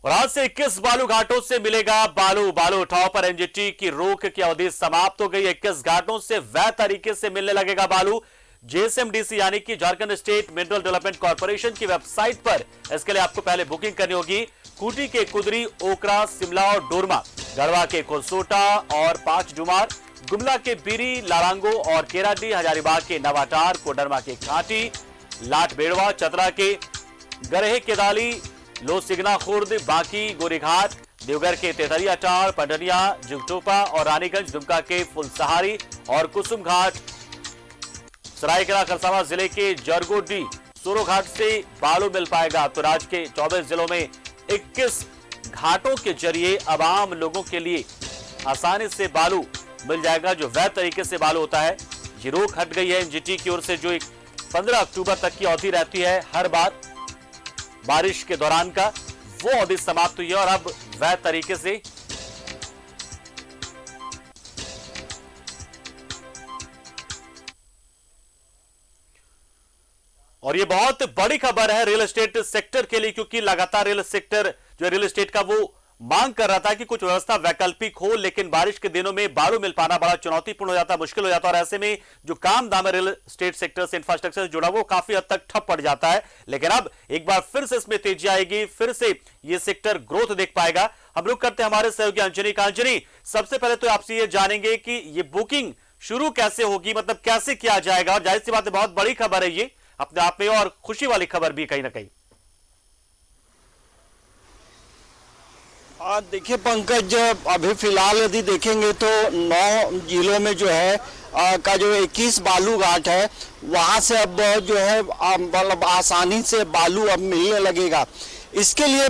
और आज से 21 बालू घाटों से मिलेगा बालू। बालू उठाव पर एनजीटी की रोक की अवधि समाप्त हो गई। 21 घाटों से वैध तरीके से मिलने लगेगा बालू। जेएसएमडीसी यानी कि Jharkhand state mineral development corporation की वेबसाइट पर इसके लिए आपको पहले बुकिंग करनी होगी। खूंटी के कुदरी, ओकरा, शिमला और डोरमा, गढ़वा के कुरसोटा और पांच डुमार, गुमला के बीरी, लारांगो और केराडी, हजारीबाग के नवाटार, कोडरमा के घाटी, लाट बेड़वा, चतरा के गरहे, केदाली, लो सिगना खुर्द, बाकी, गोरीघाट, देवघर के तेतरियाटार, पंडनिया, जुगटोपा और रानीगंज, दुमका के फुलसहारी और कुसुम घाट, सरायकेला खरसावां जिले के जरगोडी, सोरो घाट से बालू मिल पाएगा। तो राज्य के 24 जिलों में 21 घाटों के जरिए अब आम लोगों के लिए आसानी से बालू मिल जाएगा, जो वैध तरीके से बालू होता है। ये रोक हट गई है एनजीटी की ओर से, जो 15 अक्टूबर तक की अवधि रहती है हर बार बारिश के दौरान का, वो अवधि समाप्त हुई है और अब वैध तरीके से और ये बहुत बड़ी खबर है रियल एस्टेट सेक्टर के लिए, क्योंकि लगातार रियल सेक्टर जो रियल एस्टेट का वो मांग कर रहा था कि कुछ व्यवस्था वैकल्पिक हो, लेकिन बारिश के दिनों में बालू मिल पाना बड़ा चुनौतीपूर्ण हो जाता, मुश्किल हो जाता, और ऐसे में जो काम दाम है रियल एस्टेट सेक्टर से, इंफ्रास्ट्रक्चर से जुड़ा, वो काफी हद तक ठप पड़ जाता है। लेकिन अब एक बार फिर से इसमें तेजी आएगी, फिर से ये सेक्टर ग्रोथ देख पाएगा। हम लोग करते हैं हमारे सहयोगी अंजनी का। अंजनी, सबसे पहले तो आपसे ये जानेंगे कि ये बुकिंग शुरू कैसे होगी, मतलब कैसे किया जाएगा, और जाहिर सी बात है बहुत बड़ी खबर है ये अपने आप में, और खुशी वाली खबर भी कहीं ना कहीं। देखिए पंकज, अभी फिलहाल यदि देखेंगे तो 9 जिलों में जो है का जो 21 बालू घाट है, वहां से अब जो है मतलब आसानी से बालू अब मिलने लगेगा। इसके लिए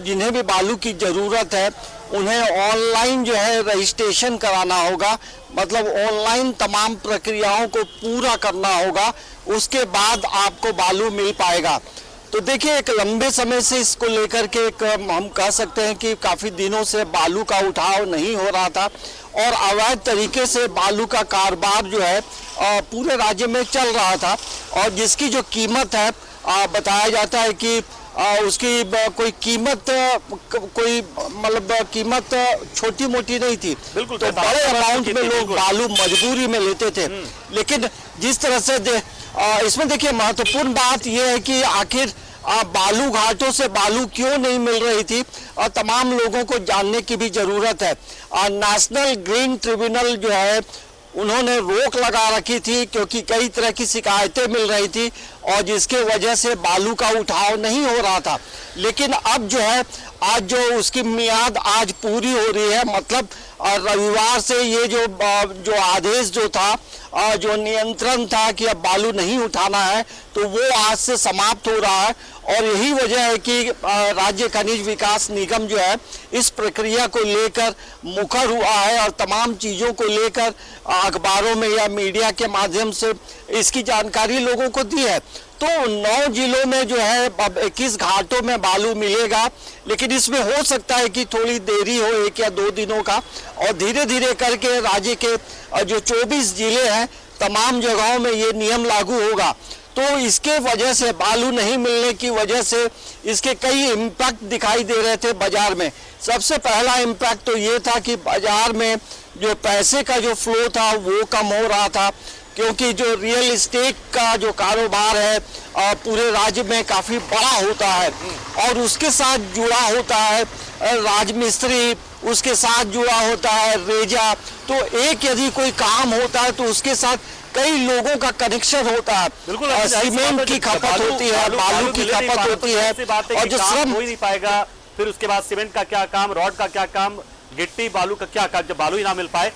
जिन्हें भी बालू की जरूरत है उन्हें ऑनलाइन जो है रजिस्ट्रेशन कराना होगा, मतलब ऑनलाइन तमाम प्रक्रियाओं को पूरा करना होगा, उसके बाद आपको बालू मिल पाएगा। तो देखिए, एक लंबे समय से इसको लेकर के एक हम कह सकते हैं कि काफ़ी दिनों से बालू का उठाव नहीं हो रहा था और अवैध तरीके से बालू का कारोबार जो है पूरे राज्य में चल रहा था, और जिसकी जो कीमत है बताया जाता है कि उसकी कोई कीमत मतलब कीमत छोटी मोटी नहीं थी। बिल्कुल, तो बड़े अमाउंट में लोग बालू मजबूरी में लेते थे। लेकिन जिस तरह से इसमें देखिए महत्वपूर्ण बात यह है कि आखिर बालू घाटों से बालू क्यों नहीं मिल रही थी, और तमाम लोगों को जानने की भी जरूरत है। नेशनल ग्रीन ट्रिब्यूनल जो है उन्होंने रोक लगा रखी थी, क्योंकि कई तरह की शिकायतें मिल रही थी और जिसके वजह से बालू का उठाव नहीं हो रहा था। लेकिन अब जो है आज जो उसकी मियाद आज पूरी हो रही है, मतलब रविवार से ये जो आदेश जो था, जो नियंत्रण था कि अब बालू नहीं उठाना है, तो वो आज से समाप्त हो रहा है। और यही वजह है कि राज्य खनिज विकास निगम जो है इस प्रक्रिया को लेकर मुखर हुआ है और तमाम चीज़ों को लेकर अखबारों में या मीडिया के माध्यम से इसकी जानकारी लोगों को दी है। तो 9 जिलों में जो है अब 21 घाटों में बालू मिलेगा, लेकिन इसमें हो सकता है कि थोड़ी देरी हो, 1 या 2 दिनों का, और धीरे धीरे करके राज्य के जो 24 जिले हैं तमाम जगहों में ये नियम लागू होगा। तो इसके वजह से बालू नहीं मिलने की वजह से इसके कई इम्पैक्ट दिखाई दे रहे थे बाजार में। सबसे पहला इम्पैक्ट तो ये था कि बाजार में जो पैसे का जो फ्लो था वो कम हो रहा था, क्योंकि जो रियल एस्टेट का जो कारोबार है पूरे राज्य में काफ़ी बड़ा होता है, और उसके साथ जुड़ा होता है राजमिस्त्री, उसके साथ जुड़ा होता है रेजा। तो एक यदि कोई काम होता है तो उसके साथ कई लोगों का कनेक्शन होता है। बिल्कुल, सीमेंट की खपत होती है, बालू की खपत होती है, और जो श्रम हो ही नहीं पाएगा, फिर उसके बाद सीमेंट का क्या काम, रॉड का क्या काम, गिट्टी बालू का क्या काम, जब बालू ही ना मिल पाए।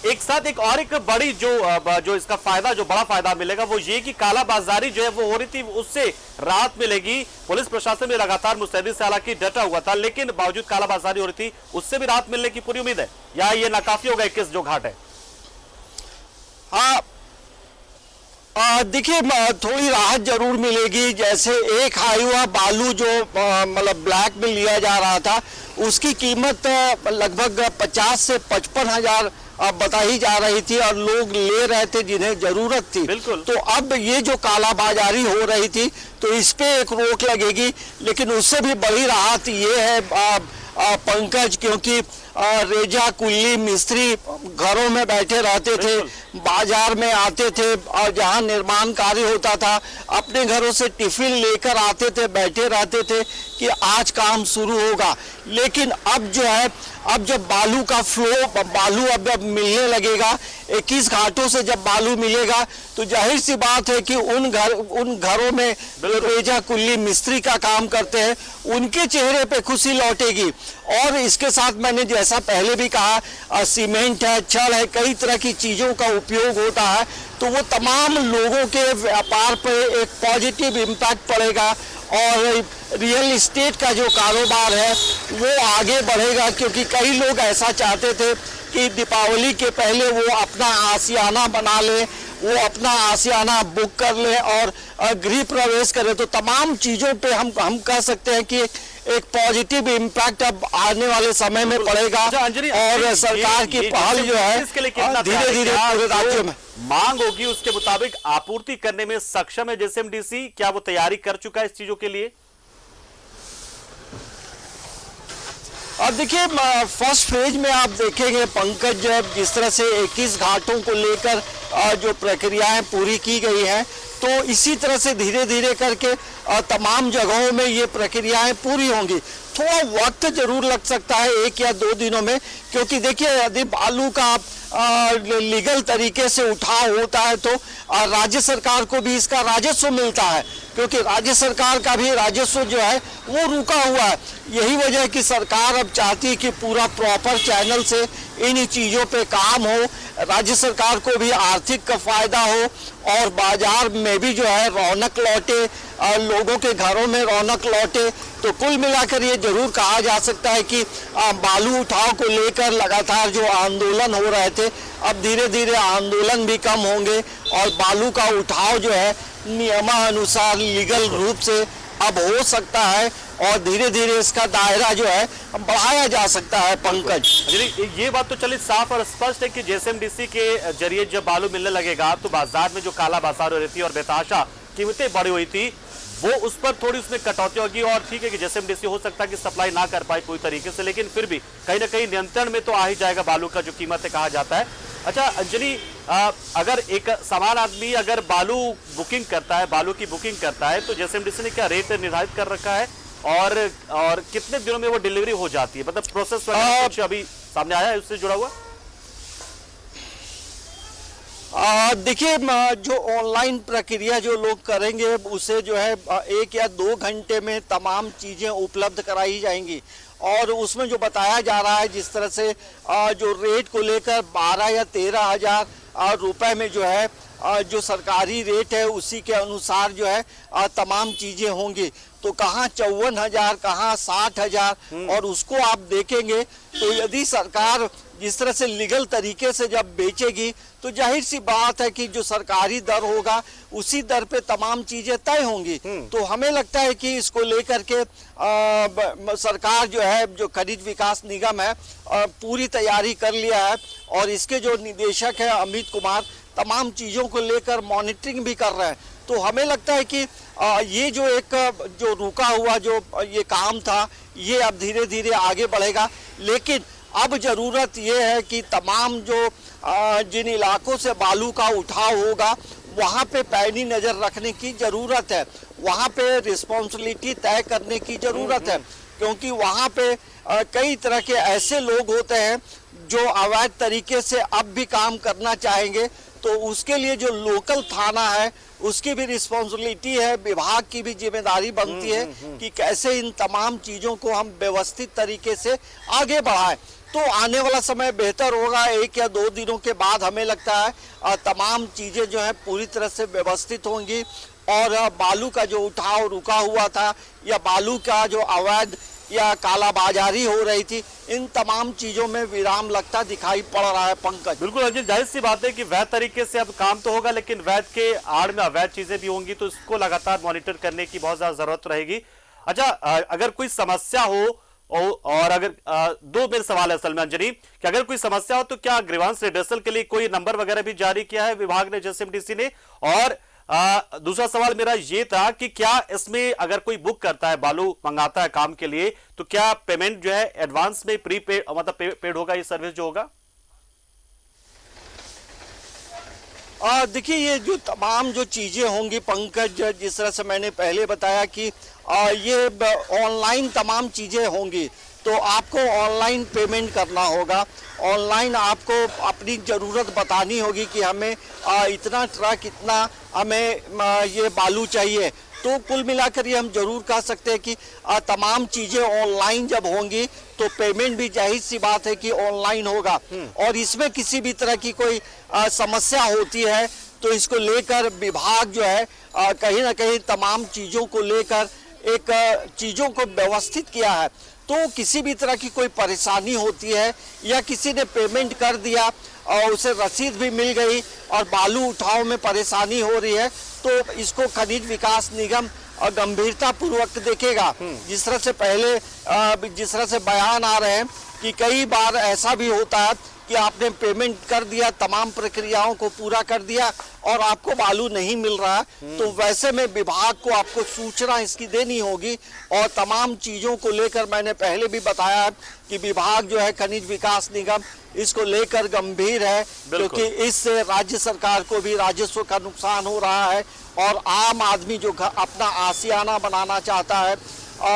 एक साथ एक और एक बड़ी जो इसका फायदा, जो बड़ा फायदा मिलेगा वो ये कि काला बाजारी जो है वो हो रही थी, उससे राहत मिलेगी। पुलिस प्रशासन भी लगातार मुस्तैदी से हालांकि डटा हुआ था, लेकिन बावजूद काला बाजारी हो रही थी, उससे भी राहत मिलने की पूरी उम्मीद है, या ये नाकाफी होगा 21 जो घाट है? हाँ, देखिए थोड़ी राहत जरूर मिलेगी। जैसे एक हाईवा बालू जो मतलब ब्लैक में लिया जा रहा था, उसकी कीमत लगभग 50 से 55 हज़ार बताई जा रही थी और लोग ले रहे थे जिन्हें जरूरत थी। बिल्कुल। तो अब ये जो कालाबाजारी हो रही थी तो इस पे एक रोक लगेगी, लेकिन उससे भी बड़ी राहत ये है पंकज, क्योंकि रेजा कुल्ली मिस्त्री घरों में बैठे रहते थे, बाजार में आते थे और जहां निर्माण कार्य होता था अपने घरों से टिफिन लेकर आते थे, बैठे रहते थे कि आज काम शुरू होगा। लेकिन अब जो है, अब जब बालू का फ्लो, बालू अब मिलने लगेगा, 21 घाटों से जब बालू मिलेगा तो जाहिर सी बात है कि उन घरों में रेजा कुल्ली मिस्त्री का काम करते हैं उनके चेहरे पे खुशी लौटेगी। और इसके साथ मैंने जैसा पहले भी कहा, सीमेंट है, छड़ है, कई तरह की चीजों का उपयोग होता है, तो वो तमाम लोगों के व्यापार पर एक पॉजिटिव इम्पैक्ट पड़ेगा और रियल इस्टेट का जो कारोबार है वो आगे बढ़ेगा। क्योंकि कई लोग ऐसा चाहते थे कि दीपावली के पहले वो अपना आशियाना बना ले, वो अपना आशियाना बुक कर ले और गृह प्रवेश करे। तो तमाम चीजों पे हम कह सकते हैं कि एक पॉजिटिव इम्पैक्ट अब आने वाले समय में पड़ेगा। और सरकार की पहल जो है धीरे धीरे पूरे राज्य में मांग होगी उसके मुताबिक आपूर्ति करने में सक्षम है जेएसएमडीसी। क्या वो तैयारी कर चुका है इस चीजों के लिए? अब देखिए, फर्स्ट फेज में आप देखेंगे पंकज, जब जिस तरह से 21 घाटों को लेकर जो प्रक्रियाएं पूरी की गई हैं, तो इसी तरह से धीरे धीरे करके तमाम जगहों में ये प्रक्रियाएं पूरी होंगी। थोड़ा वक्त जरूर लग सकता है, 1 या 2 दिनों में, क्योंकि देखिए यदि बालू का लीगल तरीके से उठाव होता है तो राज्य सरकार को भी इसका राजस्व मिलता है, क्योंकि राज्य सरकार का भी राजस्व जो है वो रुका हुआ है। यही वजह है कि सरकार अब चाहती है कि पूरा प्रॉपर चैनल से इन चीज़ों पे काम हो, राज्य सरकार को भी आर्थिक फायदा हो और बाजार में भी जो है रौनक लौटे, लोगों के घरों में रौनक लौटे। तो कुल मिलाकर ये जरूर कहा जा सकता है कि बालू उठाव को लेकर लगातार जो आंदोलन हो रहे थे, अब धीरे धीरे आंदोलन भी कम होंगे और बालू का उठाव जो है नियमानुसार लीगल रूप से अब हो सकता है और धीरे धीरे इसका दायरा जो है बढ़ाया जा सकता है। पंकज, ये बात तो चलिए साफ और स्पष्ट है कि जेएसएमडीसी के जरिए जब बालू मिलने लगेगा तो बाजार में जो काला बाजार हो रही थी और बेतहाशा कीमतें बढ़ी हुई थी, वो उस पर थोड़ी उसमें कटौती होगी। और ठीक है कि जेएसएमडीसी हो सकता है कि सप्लाई ना कर पाए पूरी तरीके से, लेकिन फिर भी कहीं ना कहीं नियंत्रण में तो आ ही जाएगा बालू का जो कीमत है कहा जाता है। अच्छा अंजलि, अगर एक सामान्य आदमी अगर बालू बुकिंग करता है, बालू की बुकिंग करता है, तो जेएसएमडीसी ने क्या रेट निर्धारित कर रखा है और कितने दिनों में वो डिलीवरी हो जाती है? मतलब प्रोसेस कुछ अभी सामने आया है उससे जुड़ा हुआ? देखिए, जो ऑनलाइन प्रक्रिया जो लोग करेंगे उसे जो है 1 या 2 घंटे में तमाम चीज़ें उपलब्ध कराई जाएंगी। और उसमें जो बताया जा रहा है जिस तरह से जो रेट को लेकर 12 या 13 हज़ार रुपए में जो है जो सरकारी रेट है उसी के अनुसार जो है तमाम चीज़ें होंगी। तो कहाँ 54,000, कहाँ 60,000, और उसको आप देखेंगे तो यदि सरकार जिस तरह से लीगल तरीके से जब बेचेगी तो जाहिर सी बात है कि जो सरकारी दर होगा उसी दर पे तमाम चीजें तय होंगी। तो हमें लगता है कि इसको लेकर के सरकार जो है, जो खनिज विकास निगम है, पूरी तैयारी कर लिया है और इसके जो निदेशक है अमित कुमार तमाम चीज़ों को लेकर मॉनिटरिंग भी कर रहे हैं। तो हमें लगता है कि ये जो एक जो रुका हुआ जो ये काम था ये अब धीरे धीरे आगे बढ़ेगा। लेकिन अब ज़रूरत ये है कि तमाम जो जिन इलाकों से बालू का उठाव होगा वहाँ पे पैनी नज़र रखने की ज़रूरत है, वहाँ पे रिस्पॉन्सिबिलिटी तय करने की ज़रूरत है, क्योंकि वहाँ पे कई तरह के ऐसे लोग होते हैं जो अवैध तरीके से अब भी काम करना चाहेंगे। तो उसके लिए जो लोकल थाना है उसकी भी रिस्पॉन्सिबिलिटी है, विभाग की भी जिम्मेदारी बनती है कि कैसे इन तमाम चीज़ों को हम व्यवस्थित तरीके से आगे बढ़ाएं। तो आने वाला समय बेहतर होगा। 1 या 2 दिनों के बाद हमें लगता है तमाम चीज़ें जो है पूरी तरह से व्यवस्थित होंगी और बालू का जो उठाव रुका हुआ था या बालू का जो अवैध या कालाबाजारी हो रही थी, इन तमाम चीजों में विराम लगता दिखाई पड़ रहा है। पंकज, बिल्कुल अजय, जाहिर सी बात है कि वैध तरीके से अब काम तो होगा, लेकिन वैध के आड़ में अवैध चीजें भी होंगी, तो इसको लगातार मॉनिटर करने की बहुत ज्यादा जरूरत रहेगी। अच्छा, अगर कोई समस्या हो और अगर दो मेरे सवाल है असल में अंजनी कि अगर कोई समस्या हो तो क्या ग्रीवांस रिड्रेसल के लिए कोई नंबर वगैरह भी जारी किया है विभाग ने, जेएसएमडीसी ने? और दूसरा सवाल मेरा ये था कि क्या इसमें अगर कोई बुक करता है, बालू मंगाता है काम के लिए, तो क्या पेमेंट जो है एडवांस में प्रीपेड मतलब पेड होगा, ये सर्विस जो होगा? देखिए, ये जो तमाम जो चीज़ें होंगी पंकज, जिस तरह से मैंने पहले बताया कि ये ऑनलाइन तमाम चीज़ें होंगी, तो आपको ऑनलाइन पेमेंट करना होगा। ऑनलाइन आपको अपनी ज़रूरत बतानी होगी कि हमें इतना ट्रक, इतना हमें ये बालू चाहिए। तो कुल मिलाकर ये हम जरूर कह सकते हैं कि तमाम चीज़ें ऑनलाइन जब होंगी तो पेमेंट भी जाहिर सी बात है कि ऑनलाइन होगा। और इसमें किसी भी तरह की कोई समस्या होती है तो इसको लेकर विभाग जो है कहीं ना कहीं तमाम चीज़ों को लेकर एक चीज़ों को व्यवस्थित किया है। तो किसी भी तरह की कोई परेशानी होती है या किसी ने पेमेंट कर दिया और उसे रसीद भी मिल गई और बालू उठाव में परेशानी हो रही है, तो इसको खनिज विकास निगम गंभीरता पूर्वक देखेगा। जिस तरह से पहले जिस तरह से बयान आ रहे हैं कि कई बार ऐसा भी होता है कि आपने पेमेंट कर दिया, तमाम प्रक्रियाओं को पूरा कर दिया और आपको बालू नहीं मिल रहा, तो वैसे में विभाग को आपको सूचना इसकी देनी होगी। और तमाम चीज़ों को लेकर मैंने पहले भी बताया कि विभाग जो है खनिज विकास निगम इसको लेकर गंभीर है, क्योंकि इससे राज्य सरकार को भी राजस्व का नुकसान हो रहा है और आम आदमी जो अपना आशियाना बनाना चाहता है,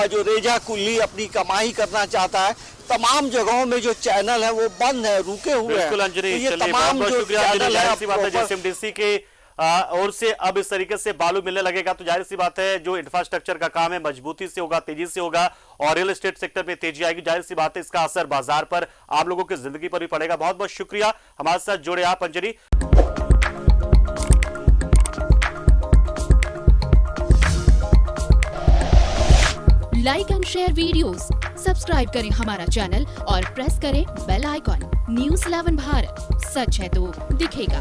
जो रेजा कुल्ली अपनी कमाई करना चाहता है, तमाम जगहों में जो चैनल है वो बंद है, रुके हुए हैं। बिल्कुल अंजनी, तो ये चलिए तमाम बहुत जो शुक्रिया चैनल है, सी बात है जेएसएमडीसी के और से अब इस तरीके से बालू मिलने लगेगा तो जाहिर सी बात है जो इंफ्रास्ट्रक्चर का काम है मजबूती से होगा, तेजी से होगा और रियल एस्टेट सेक्टर में तेजी आएगी। जाहिर सी बात है इसका असर बाजार पर, आम लोगों की जिंदगी पर भी पड़ेगा। बहुत बहुत शुक्रिया हमारे साथ जुड़े आप Anjani. Like and share videos, subscribe करें हमारा चैनल और प्रेस करें बेल आइकॉन। न्यूज़ 11 भारत, सच है तो दिखेगा।